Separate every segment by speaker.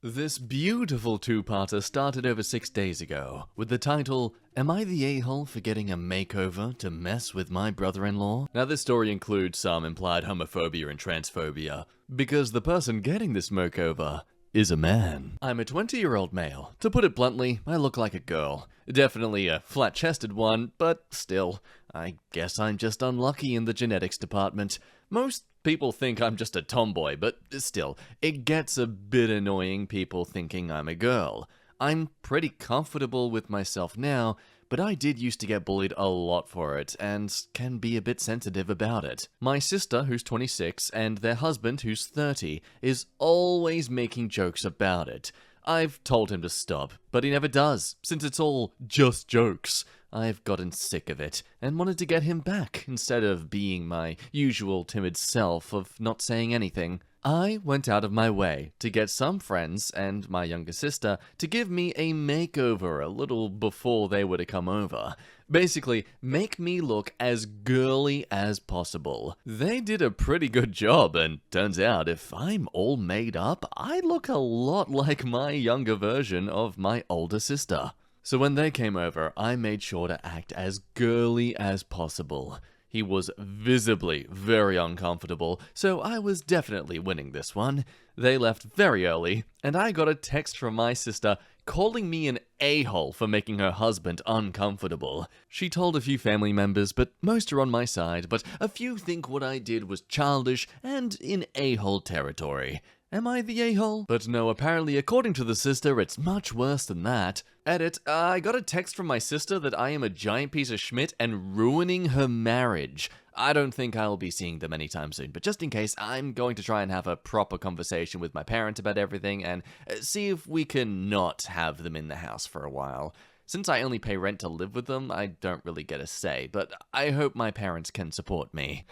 Speaker 1: This beautiful two-parter started over 6 days ago, with the title, Am I the A-hole for getting a makeover to mess with my brother-in-law? Now this story includes some implied homophobia and transphobia, because the person getting this makeover is a man. I'm a 20-year-old male. To put it bluntly, I look like a girl. Definitely a flat-chested one, but still, I guess I'm just unlucky in the genetics department. Most people think I'm just a tomboy, but still, it gets a bit annoying people thinking I'm a girl. I'm pretty comfortable with myself now, but I did used to get bullied a lot for it, and can be a bit sensitive about it. My sister, who's 26, and their husband, who's 30, is always making jokes about it. I've told him to stop, but he never does, since it's all just jokes. I've gotten sick of it, and wanted to get him back, instead of being my usual timid self of not saying anything. I went out of my way to get some friends and my younger sister to give me a makeover a little before they were to come over. Basically, make me look as girly as possible. They did a pretty good job, and turns out if I'm all made up, I look a lot like my younger version of my older sister. So when they came over, I made sure to act as girly as possible. He was visibly very uncomfortable, so I was definitely winning this one. They left very early, and I got a text from my sister calling me an a-hole for making her husband uncomfortable. She told a few family members, but most are on my side, but a few think what I did was childish and in a-hole territory. Am I the a-hole? But no, apparently according to the sister, it's much worse than that. Edit, I got a text from my sister that I am a giant piece of schmidt and ruining her marriage. I don't think I'll be seeing them anytime soon, but just in case, I'm going to try and have a proper conversation with my parents about everything and see if we can not have them in the house for a while. Since I only pay rent to live with them, I don't really get a say, but I hope my parents can support me.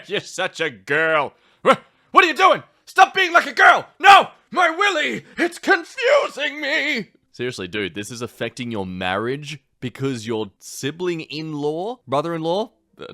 Speaker 2: You're such a girl. What are you doing? Stop being like a girl! No! My willy! It's confusing me!
Speaker 1: Seriously, dude, this is affecting your marriage because your sibling-in-law, brother-in-law,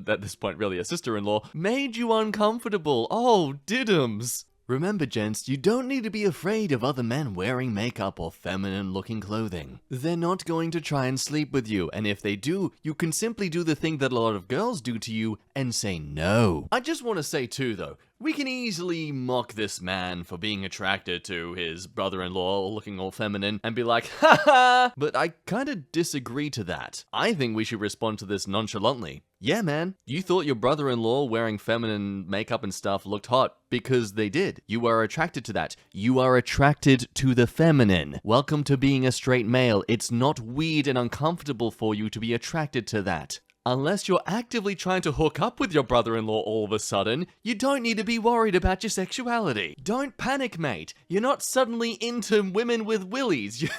Speaker 1: at this point really a sister-in-law, made you uncomfortable. Oh, diddums. Remember, gents, you don't need to be afraid of other men wearing makeup or feminine-looking clothing. They're not going to try and sleep with you, and if they do, you can simply do the thing that a lot of girls do to you and say no. I just want to say too, though, we can easily mock this man for being attracted to his brother-in-law looking all feminine and be like, haha! But I kinda disagree to that. I think we should respond to this nonchalantly. Yeah, man, you thought your brother-in-law wearing feminine makeup and stuff looked hot because they did. You are attracted to that. You are attracted to the feminine. Welcome to being a straight male. It's not weird and uncomfortable for you to be attracted to that. Unless you're actively trying to hook up with your brother-in-law all of a sudden, you don't need to be worried about your sexuality. Don't panic, mate. You're not suddenly into women with willies.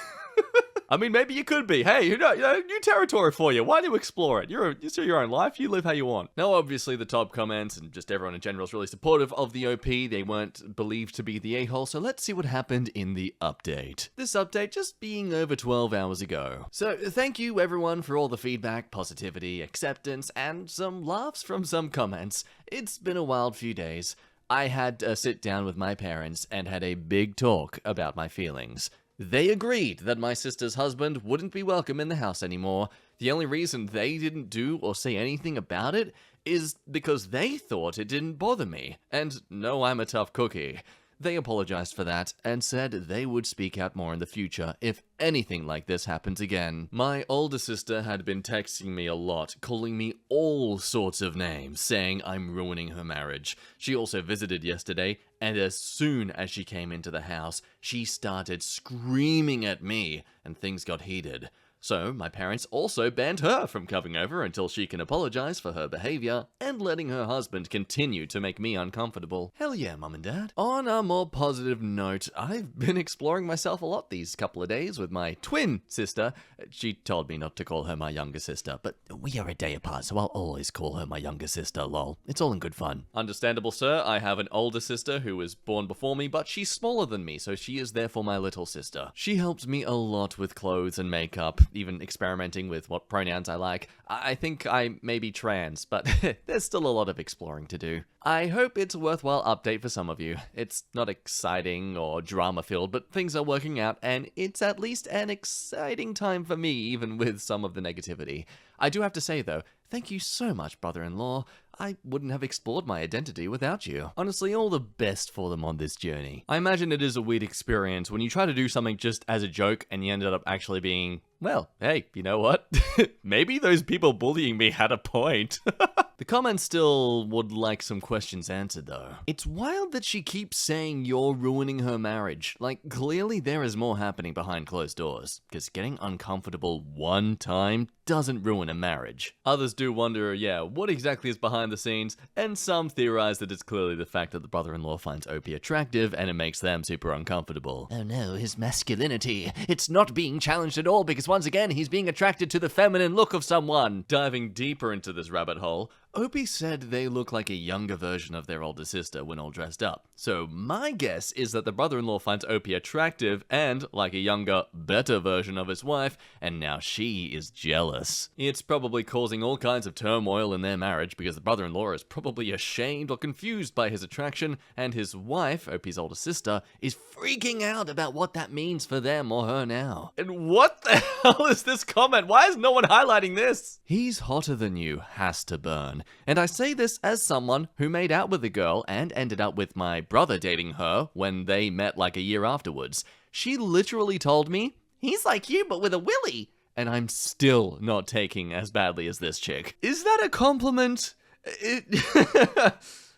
Speaker 1: I mean, maybe you could be. Hey, new territory for you. Why do you explore it? It's your own life. You live how you want. Now, obviously, the top comments and just everyone in general is really supportive of the OP. They weren't believed to be the a-hole, so let's see what happened in the update. This update just being over 12 hours ago. So, thank you, everyone, for all the feedback, positivity, acceptance, and some laughs from some comments. It's been a wild few days. I had a sit down with my parents and had a big talk about my feelings. They agreed that my sister's husband wouldn't be welcome in the house anymore. The only reason they didn't do or say anything about it is because they thought it didn't bother me. And no, I'm a tough cookie. They apologized for that and said they would speak out more in the future if anything like this happens again. My older sister had been texting me a lot, calling me all sorts of names, saying I'm ruining her marriage. She also visited yesterday, and as soon as she came into the house, she started screaming at me, and things got heated. So, my parents also banned her from coming over until she can apologize for her behavior and letting her husband continue to make me uncomfortable. Hell yeah, Mum and Dad. On a more positive note, I've been exploring myself a lot these couple of days with my twin sister. She told me not to call her my younger sister, but we are a day apart, so I'll always call her my younger sister, lol. It's all in good fun. Understandable, sir. I have an older sister who was born before me, but she's smaller than me, so she is therefore my little sister. She helped me a lot with clothes and makeup. even experimenting with what pronouns I like. I think I may be trans, but there's still a lot of exploring to do. I hope it's a worthwhile update for some of you. It's not exciting or drama-filled, but things are working out, and it's at least an exciting time for me, even with some of the negativity. I do have to say, though, thank you so much, brother-in-law. I wouldn't have explored my identity without you. Honestly, all the best for them on this journey. I imagine it is a weird experience when you try to do something just as a joke and you ended up actually being, well, hey, you know what? Maybe those people bullying me had a point. The comments still would like some questions answered, though. It's wild that she keeps saying you're ruining her marriage. Like, clearly there is more happening behind closed doors, because getting uncomfortable one time doesn't ruin a marriage. Others do wonder, yeah, what exactly is behind the scenes, and some theorize that it's clearly the fact that the brother-in-law finds Opie attractive and it makes them super uncomfortable. Oh no, his masculinity. It's not being challenged at all because once again, he's being attracted to the feminine look of someone. Diving deeper into this rabbit hole, Opie said they look like a younger version of their older sister when all dressed up. So my guess is that the brother-in-law finds Opie attractive and like a younger, better version of his wife, and now she is jealous. It's probably causing all kinds of turmoil in their marriage because the brother-in-law is probably ashamed or confused by his attraction, and his wife, Opie's older sister, is freaking out about what that means for them or her now. And what the hell is this comment? Why is no one highlighting this? He's hotter than you has to burn. And I say this as someone who made out with a girl and ended up with my brother dating her when they met like a year afterwards. She literally told me, he's like you but with a willy. And I'm still not taking as badly as this chick. Is that a compliment?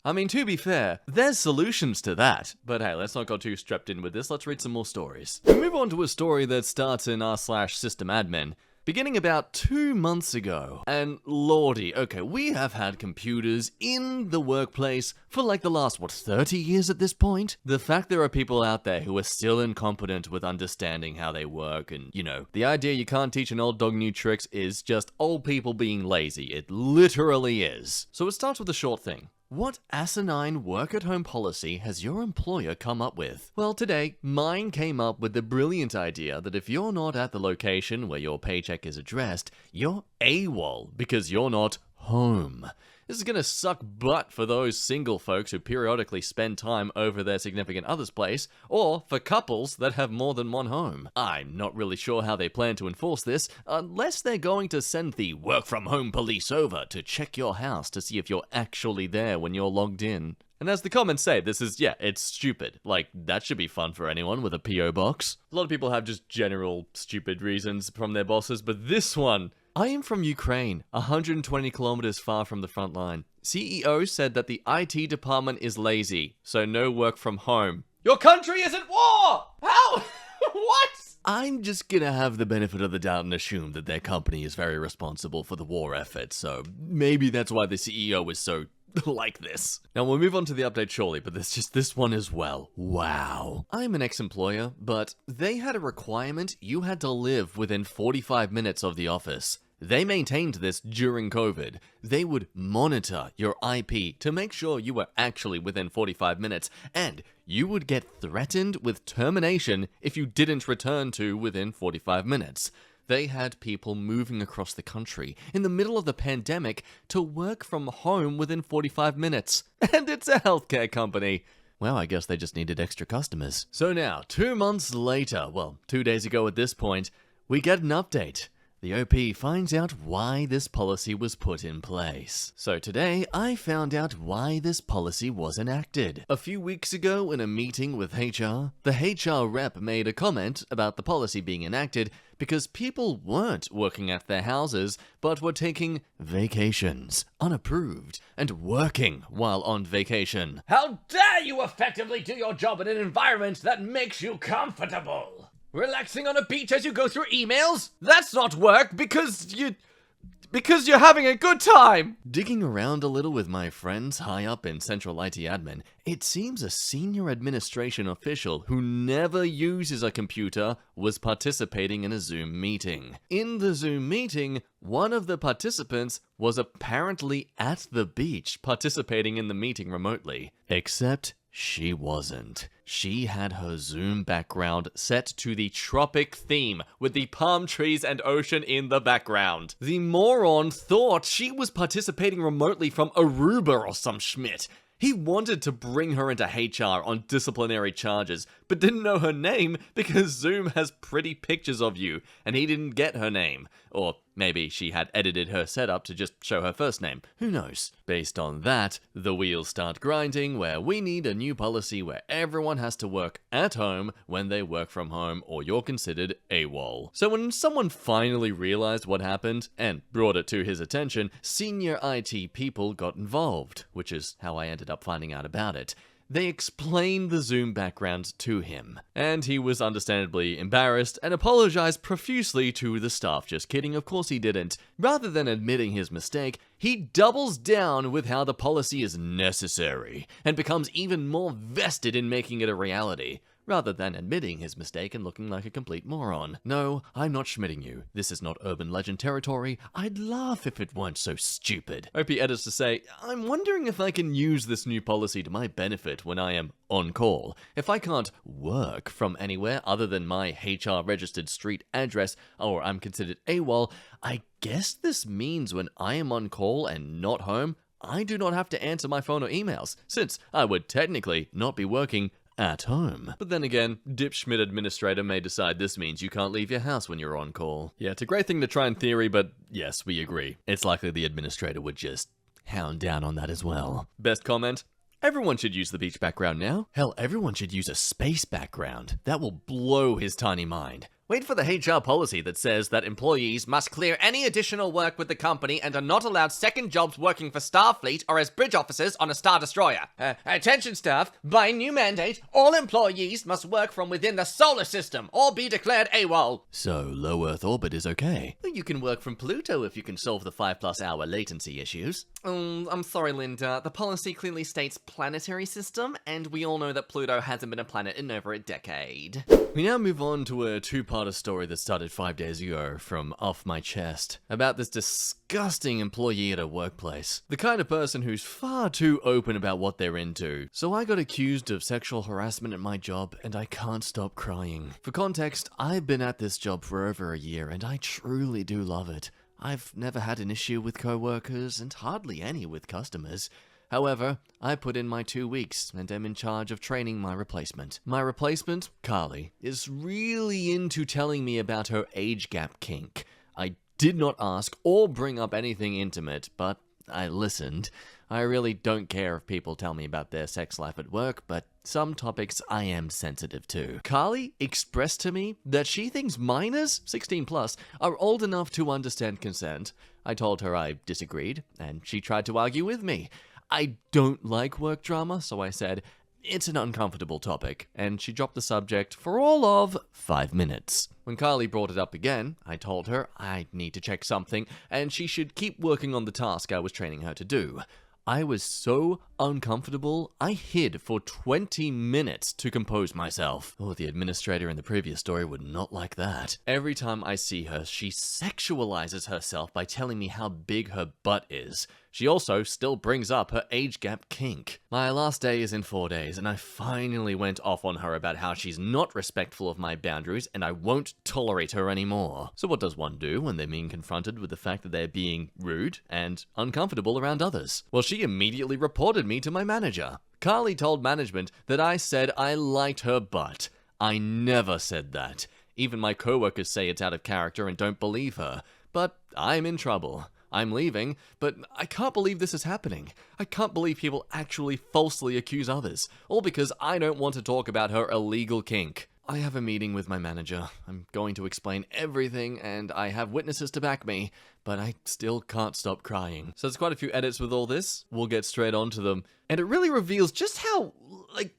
Speaker 1: I mean, to be fair, there's solutions to that. But hey, let's not go too strapped in with this. Let's read some more stories. We move on to a story that starts in r/system admin. Beginning about 2 months ago. And lordy, okay, we have had computers in the workplace for like the last, 30 years at this point? The fact there are people out there who are still incompetent with understanding how they work and, you know, the idea you can't teach an old dog new tricks is just old people being lazy. It literally is. So it starts with a short thing. What asinine work-at-home policy has your employer come up with? Well, today, mine came up with the brilliant idea that if you're not at the location where your paycheck is addressed, you're AWOL because you're not home. This is gonna suck butt for those single folks who periodically spend time over their significant other's place, or for couples that have more than one home. I'm not really sure how they plan to enforce this, unless they're going to send the work-from-home police over to check your house to see if you're actually there when you're logged in. And as the comments say, this is, yeah, it's stupid. Like, that should be fun for anyone with a P.O. box. A lot of people have just general stupid reasons from their bosses, but this one... I am from Ukraine, 120 kilometers far from the front line. CEO said that the IT department is lazy, so no work from home. Your country is at war! How? What? I'm just gonna have the benefit of the doubt and assume that their company is very responsible for the war effort, so maybe that's why the CEO is so like this. Now we'll move on to the update shortly, but there's just this one as well. Wow. I'm an ex-employer, but they had a requirement you had to live within 45 minutes of the office. They maintained this during COVID. They would monitor your IP to make sure you were actually within 45 minutes, and you would get threatened with termination if you didn't return to within 45 minutes. They had people moving across the country in the middle of the pandemic to work from home within 45 minutes. And it's a healthcare company. Well, I guess they just needed extra customers. So now, 2 months later, well, 2 days ago at this point, we get an update. The OP finds out why this policy was put in place. So today, I found out why this policy was enacted. A few weeks ago, in a meeting with HR, the HR rep made a comment about the policy being enacted because people weren't working at their houses, but were taking vacations, unapproved, and working while on vacation.
Speaker 2: How dare you effectively do your job in an environment that makes you comfortable? Relaxing on a beach as you go through emails? That's not work because you're having a good time!
Speaker 1: Digging around a little with my friends high up in Central IT Admin, it seems a senior administration official who never uses a computer was participating in a Zoom meeting. In the Zoom meeting, one of the participants was apparently at the beach participating in the meeting remotely. Except she wasn't. She had her Zoom background set to the tropic theme, with the palm trees and ocean in the background. The moron thought she was participating remotely from Aruba or some schmidt. He wanted to bring her into HR on disciplinary charges, but didn't know her name because Zoom has pretty pictures of you, and he didn't get her name. Or maybe she had edited her setup to just show her first name. Who knows? Based on that, the wheels start grinding where we need a new policy where everyone has to work at home when they work from home or you're considered AWOL. So when someone finally realized what happened and brought it to his attention, senior IT people got involved, which is how I ended up finding out about it. They explained the Zoom background to him, and he was understandably embarrassed and apologized profusely to the staff. Just kidding, of course he didn't. Rather than admitting his mistake, he doubles down with how the policy is necessary, and becomes even more vested in making it a reality, rather than admitting his mistake and looking like a complete moron. No, I'm not schmitting you. This is not urban legend territory. I'd laugh if it weren't so stupid. OP edits to say, I'm wondering if I can use this new policy to my benefit when I am on call. If I can't work from anywhere other than my HR registered street address, or I'm considered AWOL, I guess this means when I am on call and not home, I do not have to answer my phone or emails, since I would technically not be working at home. But then again, dipschmidt administrator may decide this means you can't leave your house when you're on call. Yeah, it's a great thing to try in theory, but yes, we agree. It's likely the administrator would just hound down on that as well. Best comment? Everyone should use the beach background now. Hell, everyone should use a space background. That will blow his tiny mind.
Speaker 2: Wait for the HR policy that says that employees must clear any additional work with the company and are not allowed second jobs working for Starfleet or as bridge officers on a Star Destroyer. Attention staff, by new mandate, all employees must work from within the solar system or be declared AWOL.
Speaker 1: So, low Earth orbit is okay.
Speaker 2: You can work from Pluto if you can solve the 5+ hour latency issues. I'm sorry, Linda. The policy clearly states planetary system, and we all know that Pluto hasn't been a planet in over a decade.
Speaker 1: We now move on to a two-parter story that started 5 days ago from Off My Chest, about this disgusting employee at a workplace. The kind of person who's far too open about what they're into. So I got accused of sexual harassment at my job, and I can't stop crying. For context, I've been at this job for over a year, and I truly do love it. I've never had an issue with coworkers, and hardly any with customers. However, I put in my 2 weeks and am in charge of training my replacement. My replacement, Carly, is really into telling me about her age gap kink. I did not ask or bring up anything intimate, but I listened. I really don't care if people tell me about their sex life at work, but some topics I am sensitive to. Carly expressed to me that she thinks minors, 16 plus, are old enough to understand consent. I told her I disagreed, and she tried to argue with me. I don't like work drama, so I said, it's an uncomfortable topic, and she dropped the subject for all of 5 minutes. When Carly brought it up again, I told her I need to check something, and she should keep working on the task I was training her to do. I was so uncomfortable, I hid for 20 minutes to compose myself. Oh, the administrator in the previous story would not like that. Every time I see her, she sexualizes herself by telling me how big her butt is. She also still brings up her age gap kink. My last day is in 4 days, and I finally went off on her about how she's not respectful of my boundaries, and I won't tolerate her anymore. So what does one do when they're being confronted with the fact that they're being rude and uncomfortable around others? Well, she immediately reported me to my manager. Carly told management that I said I liked her butt. I never said that. Even my coworkers say it's out of character and don't believe her. But I'm in trouble. I'm leaving, but I can't believe this is happening. I can't believe people actually falsely accuse others, all because I don't want to talk about her illegal kink. I have a meeting with my manager. I'm going to explain everything, and I have witnesses to back me, but I still can't stop crying. So there's quite a few edits with all this. We'll get straight on to them. And it really reveals just how,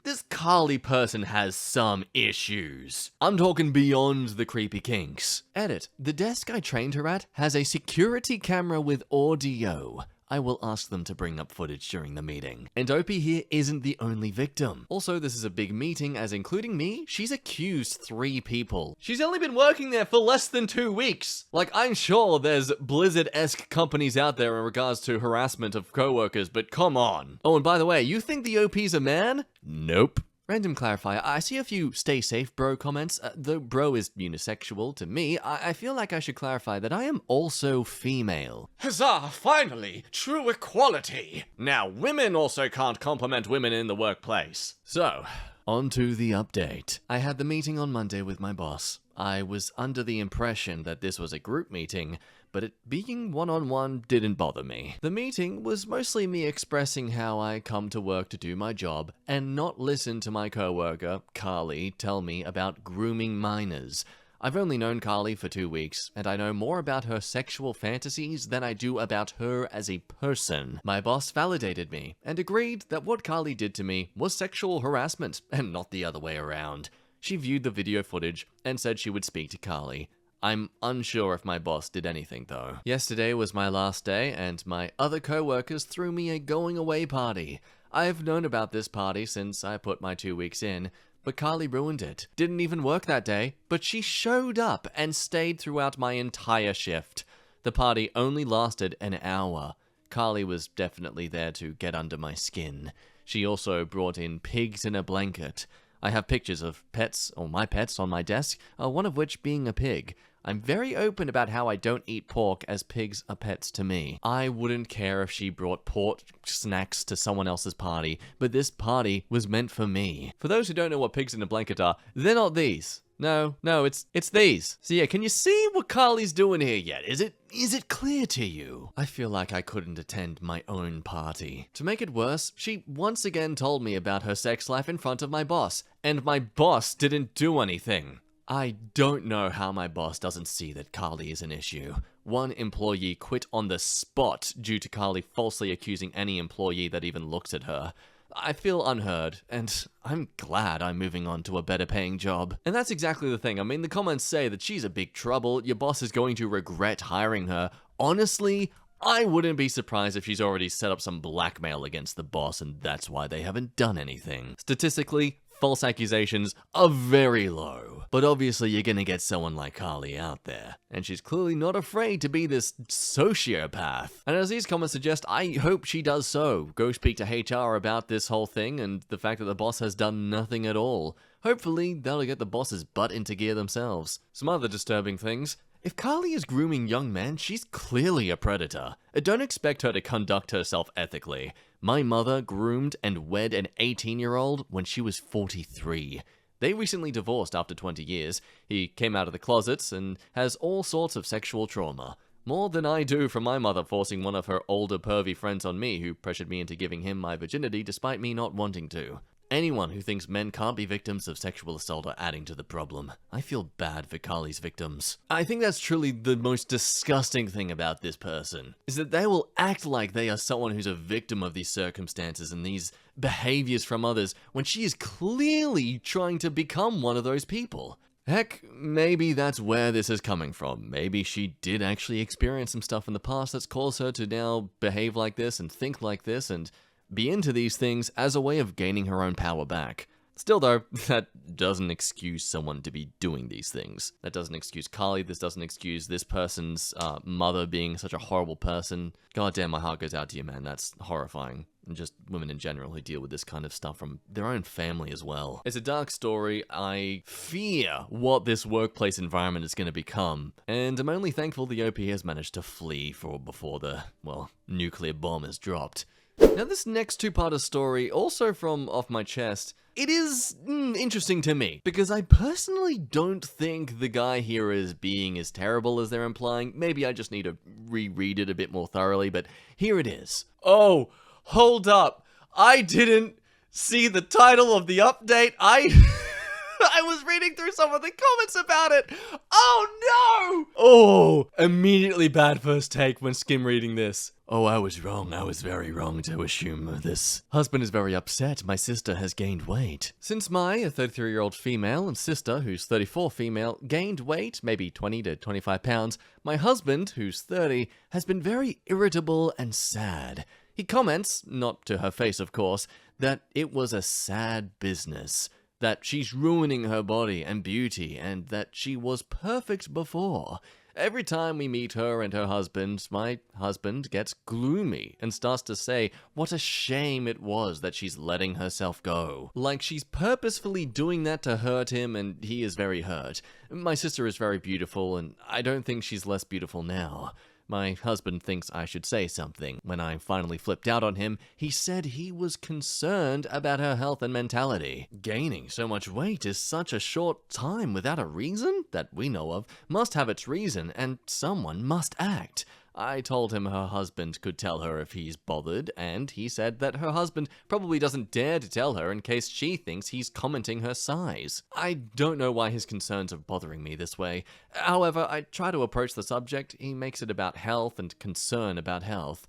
Speaker 1: this Carly person has some issues. I'm talking beyond the creepy kinks. Edit. The desk I trained her at has a security camera with audio. I will ask them to bring up footage during the meeting. And Opie here isn't the only victim. Also, this is a big meeting, as including me, she's accused 3 people. She's only been working there for less than 2 weeks. I'm sure there's Blizzard-esque companies out there in regards to harassment of coworkers, but come on. Oh, and by the way, you think the OP's a man? Nope. Random clarifier, I see a few stay safe bro comments. Though bro is unisexual to me, I feel like I should clarify that I am also female.
Speaker 2: Huzzah, finally! True equality! Now, women also can't compliment women in the workplace.
Speaker 1: So, on to the update. I had the meeting on Monday with my boss. I was under the impression that this was a group meeting, but it being one-on-one didn't bother me. The meeting was mostly me expressing how I come to work to do my job and not listen to my coworker, Carly, tell me about grooming minors. I've only known Carly for 2 weeks, and I know more about her sexual fantasies than I do about her as a person. My boss validated me, and agreed that what Carly did to me was sexual harassment, and not the other way around. She viewed the video footage, and said she would speak to Carly. I'm unsure if my boss did anything though. Yesterday was my last day, and my other co-workers threw me a going-away party. I've known about this party since I put my 2 weeks in, but Carly ruined it. Didn't even work that day, but she showed up and stayed throughout my entire shift. The party only lasted an hour. Carly was definitely there to get under my skin. She also brought in pigs in a blanket. I have pictures of pets, or my pets, on my desk, one of which being a pig. I'm very open about how I don't eat pork, as pigs are pets to me. I wouldn't care if she brought pork snacks to someone else's party, but this party was meant for me. For those who don't know what pigs in a blanket are, they're not these. No, it's these. So yeah, can you see what Carly's doing here yet? Is it clear to you? I feel like I couldn't attend my own party. To make it worse, she once again told me about her sex life in front of my boss, and my boss didn't do anything. I don't know how my boss doesn't see that Carly is an issue. One employee quit on the spot due to Carly falsely accusing any employee that even looks at her. I feel unheard, and I'm glad I'm moving on to a better paying job. And that's exactly the thing. I mean, the comments say that she's a big trouble, your boss is going to regret hiring her. Honestly, I wouldn't be surprised if she's already set up some blackmail against the boss, and that's why they haven't done anything. Statistically, false accusations are very low. But obviously you're gonna get someone like Carly out there. And she's clearly not afraid to be this sociopath. And as these comments suggest, I hope she does so. Go speak to HR about this whole thing and the fact that the boss has done nothing at all. Hopefully they'll get the boss's butt into gear themselves. Some other disturbing things. If Carly is grooming young men, she's clearly a predator. Don't expect her to conduct herself ethically. My mother groomed and wed an 18-year-old when she was 43. They recently divorced after 20 years. He came out of the closets and has all sorts of sexual trauma. More than I do from my mother forcing one of her older pervy friends on me who pressured me into giving him my virginity despite me not wanting to. Anyone who thinks men can't be victims of sexual assault are adding to the problem. I feel bad for Carly's victims. I think that's truly the most disgusting thing about this person, is that they will act like they are someone who's a victim of these circumstances and these behaviors from others when she is clearly trying to become one of those people. Heck, maybe that's where this is coming from. Maybe she did actually experience some stuff in the past that's caused her to now behave like this and think like this and be into these things as a way of gaining her own power back. Still though, that doesn't excuse someone to be doing these things. That doesn't excuse Carly, this doesn't excuse this person's mother being such a horrible person. God damn, my heart goes out to you, man, that's horrifying. And just women in general who deal with this kind of stuff from their own family as well. It's a dark story. I fear what this workplace environment is going to become. And I'm only thankful the OP has managed to flee before the, well, nuclear bomb is dropped. Now this next two-parter story, also from Off My Chest, it is interesting to me, because I personally don't think the guy here is being as terrible as they're implying. Maybe I just need to reread it a bit more thoroughly, but here it is. Oh, hold up. I didn't see the title of the update. I was reading through some of the comments about it. Oh no! Oh, immediately bad first take when skim reading this. Oh, I was wrong. I was very wrong to assume this. Husband is very upset. My sister has gained weight. Since a 33-year-old female, and sister, who's 34 female, gained weight, maybe 20 to 25 pounds, my husband, who's 30, has been very irritable and sad. He comments, not to her face of course, that it was a sad business. That she's ruining her body and beauty, and that she was perfect before. Every time we meet her and her husband, my husband gets gloomy and starts to say what a shame it was that she's letting herself go. Like she's purposefully doing that to hurt him, and he is very hurt. My sister is very beautiful, and I don't think she's less beautiful now. My husband thinks I should say something. When I finally flipped out on him, he said he was concerned about her health and mentality. Gaining so much weight is such a short time without a reason that we know of must have its reason, and someone must act. I told him her husband could tell her if he's bothered, and he said that her husband probably doesn't dare to tell her in case she thinks he's commenting her size. I don't know why his concerns are bothering me this way. However, I try to approach the subject. He makes it about health and concern about health.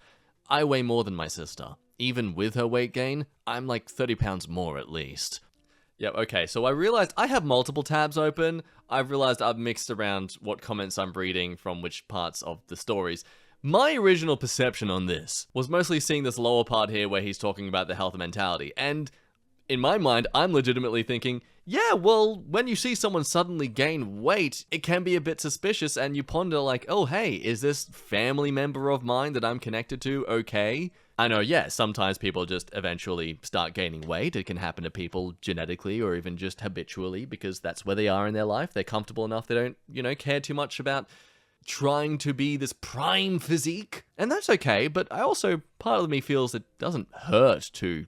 Speaker 1: I weigh more than my sister. Even with her weight gain, I'm like 30 pounds more at least. Yep, okay, so I realized I have multiple tabs open. I've realized I've mixed around what comments I'm reading from which parts of the stories. My original perception on this was mostly seeing this lower part here where he's talking about the health and mentality, and in my mind, I'm legitimately thinking, yeah, well, when you see someone suddenly gain weight, it can be a bit suspicious, and you ponder like, oh hey, is this family member of mine that I'm connected to okay? I know, yeah, sometimes people just eventually start gaining weight. It can happen to people genetically or even just habitually because that's where they are in their life. They're comfortable enough. They don't, care too much about trying to be this prime physique. And that's okay, but I also, part of me feels it doesn't hurt to,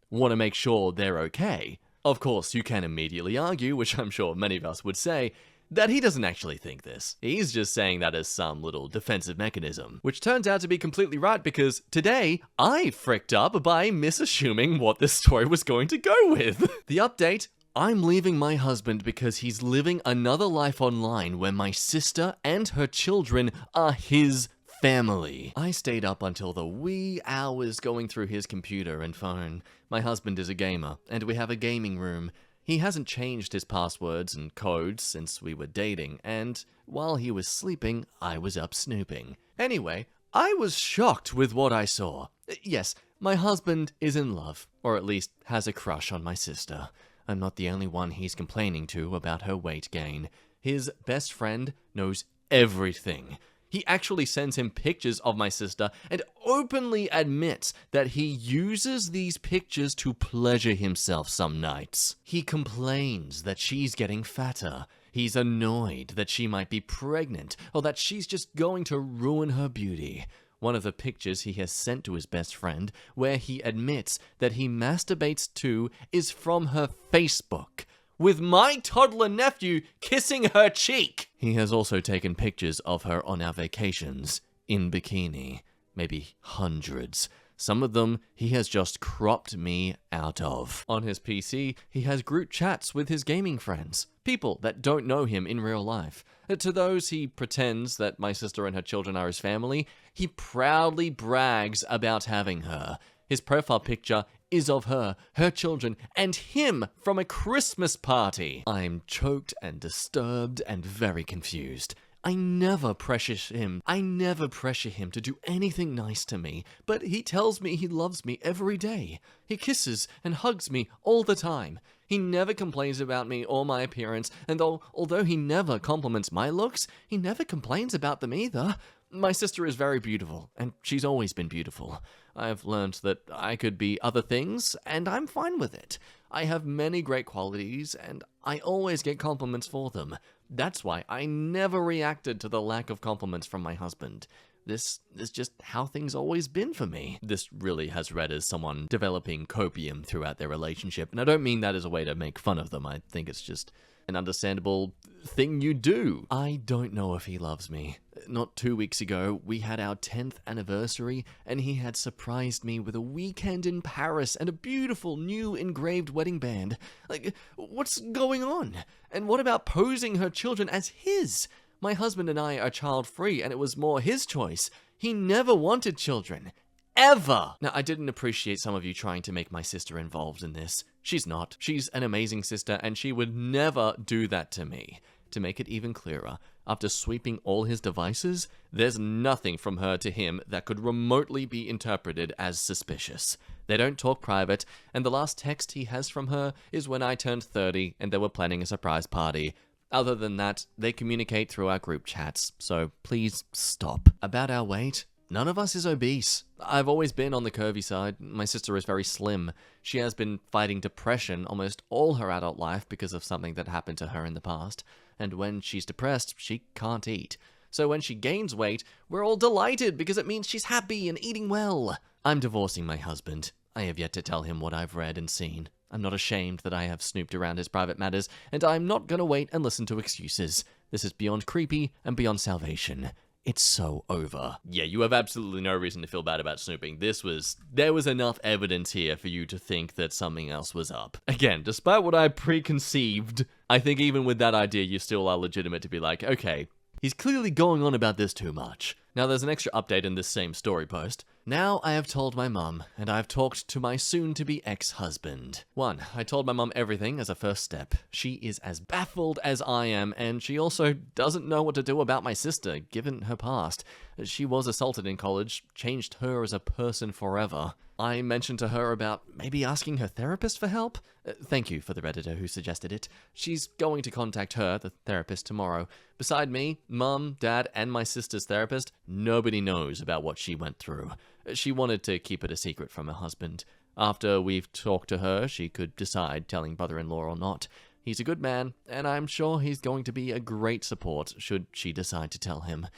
Speaker 1: want to make sure they're okay. Of course, you can immediately argue, which I'm sure many of us would say, that he doesn't actually think this. He's just saying that as some little defensive mechanism, which turns out to be completely right because today I fricked up by misassuming what this story was going to go with. The update: I'm leaving my husband because he's living another life online where my sister and her children are his family. I stayed up until the wee hours going through his computer and phone. My husband is a gamer, and we have a gaming room. He hasn't changed his passwords and codes since we were dating, and while he was sleeping, I was up snooping. Anyway, I was shocked with what I saw. Yes, my husband is in love, or at least has a crush on my sister. I'm not the only one he's complaining to about her weight gain. His best friend knows everything. He actually sends him pictures of my sister and openly admits that he uses these pictures to pleasure himself some nights. He complains that she's getting fatter. He's annoyed that she might be pregnant or that she's just going to ruin her beauty. One of the pictures he has sent to his best friend, where he admits that he masturbates to, is from her Facebook, with my toddler nephew kissing her cheek. He has also taken pictures of her on our vacations, in bikini, maybe hundreds. Some of them he has just cropped me out of. On his PC, he has group chats with his gaming friends, people that don't know him in real life. To those he pretends that my sister and her children are his family, he proudly brags about having her. His profile picture is of her, her children, and him from a Christmas party. I'm choked and disturbed and very confused. I never pressure him to do anything nice to me, but he tells me he loves me every day. He kisses and hugs me all the time. He never complains about me or my appearance, and although he never compliments my looks, he never complains about them either. My sister is very beautiful, and she's always been beautiful. I've learned that I could be other things, and I'm fine with it. I have many great qualities, and I always get compliments for them. That's why I never reacted to the lack of compliments from my husband. This is just how things always been for me. This really has read as someone developing copium throughout their relationship, and I don't mean that as a way to make fun of them. I think it's just an understandable thing you do. I don't know if he loves me. Not 2 weeks ago, we had our 10th anniversary, and he had surprised me with a weekend in Paris and a beautiful new engraved wedding band. Like, what's going on? And what about posing her children as his? My husband and I are child-free, and it was more his choice. He never wanted children. Ever! Now, I didn't appreciate some of you trying to make my sister involved in this. She's not. She's an amazing sister, and she would never do that to me. To make it even clearer, after sweeping all his devices, there's nothing from her to him that could remotely be interpreted as suspicious. They don't talk private, and the last text he has from her is when I turned 30 and they were planning a surprise party. Other than that, they communicate through our group chats, so please stop. About our weight, none of us is obese. I've always been on the curvy side. My sister is very slim. She has been fighting depression almost all her adult life because of something that happened to her in the past. And when she's depressed, she can't eat. So when she gains weight, we're all delighted because it means she's happy and eating well. I'm divorcing my husband. I have yet to tell him what I've read and seen. I'm not ashamed that I have snooped around his private matters, and I'm not gonna wait and listen to excuses. This is beyond creepy and beyond salvation. It's so over. Yeah, you have absolutely no reason to feel bad about snooping. There was enough evidence here for you to think that something else was up. Again, despite what I preconceived, I think even with that idea, you still are legitimate to be like, okay, he's clearly going on about this too much. Now, there's an extra update in this same story post. Now, I have told my mum, and I've talked to my soon-to-be ex-husband. 1. I told my mum everything as a first step. She is as baffled as I am, and she also doesn't know what to do about my sister, given her past. She was assaulted in college, changed her as a person forever. I mentioned to her about maybe asking her therapist for help. Thank you for the Redditor who suggested it. She's going to contact her, the therapist, tomorrow. Beside me, Mum, Dad, and my sister's therapist, nobody knows about what she went through. She wanted to keep it a secret from her husband. After we've talked to her, she could decide telling brother-in-law or not. He's a good man, and I'm sure he's going to be a great support should she decide to tell him.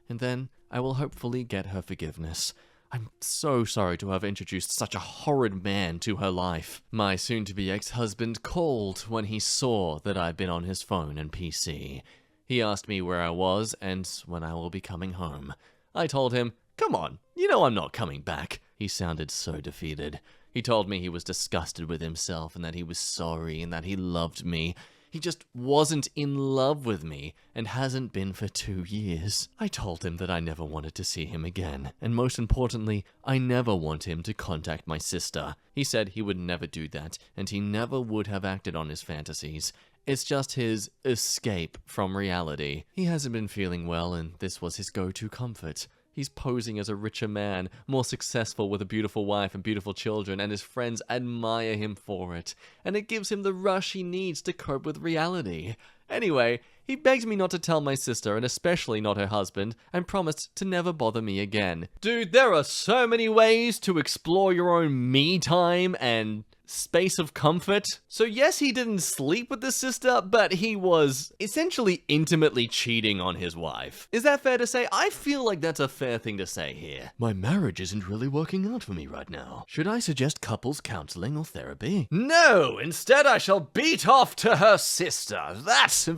Speaker 1: And then I will hopefully get her forgiveness. I'm so sorry to have introduced such a horrid man to her life. My soon-to-be ex-husband called when he saw that I'd been on his phone and PC. He asked me where I was and when I will be coming home. I told him, "Come on, you know I'm not coming back." He sounded so defeated. He told me he was disgusted with himself and that he was sorry and that he loved me. He just wasn't in love with me, and hasn't been for 2 years. I told him that I never wanted to see him again, and most importantly, I never want him to contact my sister. He said he would never do that, and he never would have acted on his fantasies. It's just his escape from reality. He hasn't been feeling well, and this was his go-to comfort. He's posing as a richer man, more successful with a beautiful wife and beautiful children, and his friends admire him for it. And it gives him the rush he needs to cope with reality. Anyway, he begs me not to tell my sister, and especially not her husband, and promised to never bother me again. Dude, there are so many ways to explore your own me time and space of comfort. So yes, he didn't sleep with the sister, but he was essentially intimately cheating on his wife. Is that fair to say? I feel like that's a fair thing to say here. My marriage isn't really working out for me right now. Should I suggest couples counseling or therapy? No, instead I shall beat off to her sister. That's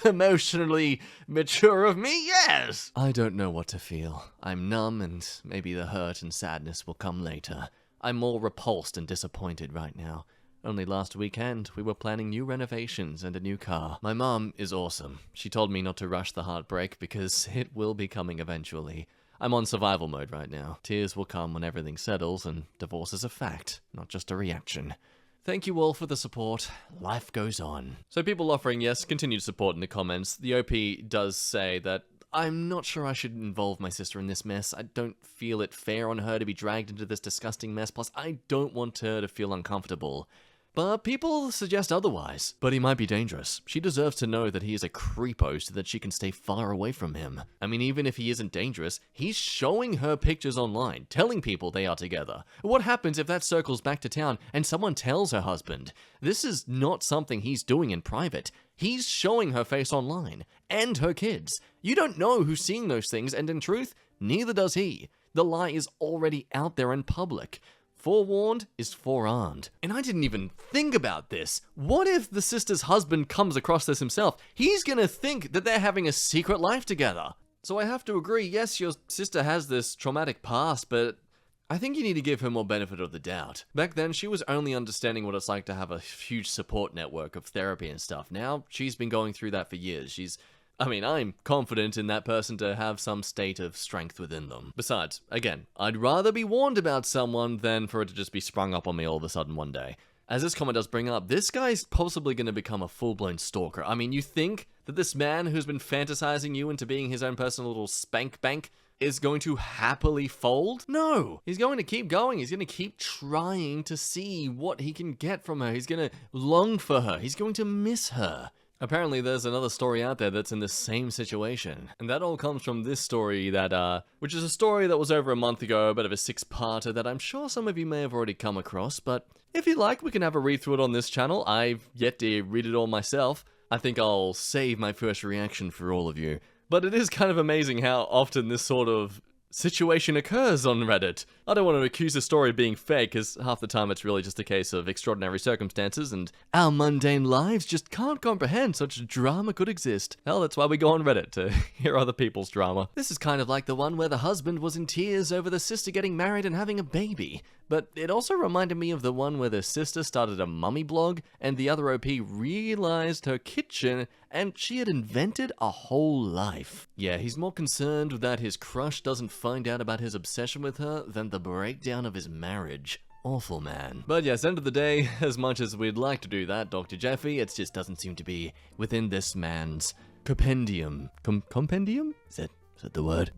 Speaker 1: emotionally mature of me, yes. I don't know what to feel. I'm numb, and maybe the hurt and sadness will come later. I'm more repulsed and disappointed right now. Only last weekend, we were planning new renovations and a new car. My mom is awesome. She told me not to rush the heartbreak because it will be coming eventually. I'm on survival mode right now. Tears will come when everything settles, and divorce is a fact, not just a reaction. Thank you all for the support. Life goes on. So people offering, yes, continued support in the comments. The OP does say that I'm not sure I should involve my sister in this mess. I don't feel it fair on her to be dragged into this disgusting mess, plus I don't want her to feel uncomfortable. But people suggest otherwise. But he might be dangerous. She deserves to know that he is a creepo so that she can stay far away from him. I mean, even if he isn't dangerous, he's showing her pictures online, telling people they are together. What happens if that circles back to town and someone tells her husband? This is not something he's doing in private. He's showing her face online, and her kids. You don't know who's seeing those things, and in truth, neither does he. The lie is already out there in public. Forewarned is forearmed. And I didn't even think about this. What if the sister's husband comes across this himself? He's gonna think that they're having a secret life together. So I have to agree, yes, your sister has this traumatic past, but I think you need to give her more benefit of the doubt. Back then, she was only understanding what it's like to have a huge support network of therapy and stuff. Now, she's been going through that for years. I'm confident in that person to have some state of strength within them. Besides, again, I'd rather be warned about someone than for it to just be sprung up on me all of a sudden one day. As this comment does bring up, this guy's possibly going to become a full-blown stalker. I mean, you think that this man who's been fantasizing you into being his own personal little spank bank is going to happily fold? No! He's going to keep going. He's going to keep trying to see what he can get from her. He's going to long for her. He's going to miss her. Apparently there's another story out there that's in the same situation. And that all comes from this story that, which is a story that was over a month ago, a bit of a 6-parter that I'm sure some of you may have already come across, but if you like, we can have a read through it on this channel. I've yet to read it all myself. I think I'll save my first reaction for all of you. But it is kind of amazing how often this sort of situation occurs on Reddit. I don't want to accuse the story of being fake, because half the time it's really just a case of extraordinary circumstances, and our mundane lives just can't comprehend such drama could exist. Hell, that's why we go on Reddit, to hear other people's drama. This is kind of like the one where the husband was in tears over the sister getting married and having a baby. But it also reminded me of the one where the sister started a mummy blog, and the other OP realized her kitchen, and she had invented a whole life. Yeah, he's more concerned that his crush doesn't find out about his obsession with her than the breakdown of his marriage. Awful man. But yes, end of the day, as much as we'd like to do that, Dr. Jeffy, it just doesn't seem to be within this man's compendium. Compendium? Is that the word?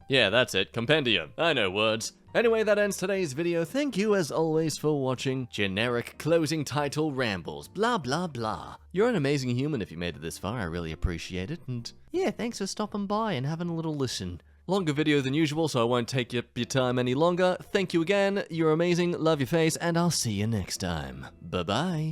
Speaker 1: Yeah, that's it. Compendium. I know words. Anyway, that ends today's video. Thank you, as always, for watching. Generic closing title rambles. Blah, blah, blah. You're an amazing human if you made it this far. I really appreciate it. And yeah, thanks for stopping by and having a little listen. Longer video than usual, so I won't take up your time any longer. Thank you again. You're amazing. Love your face. And I'll see you next time. Bye-bye.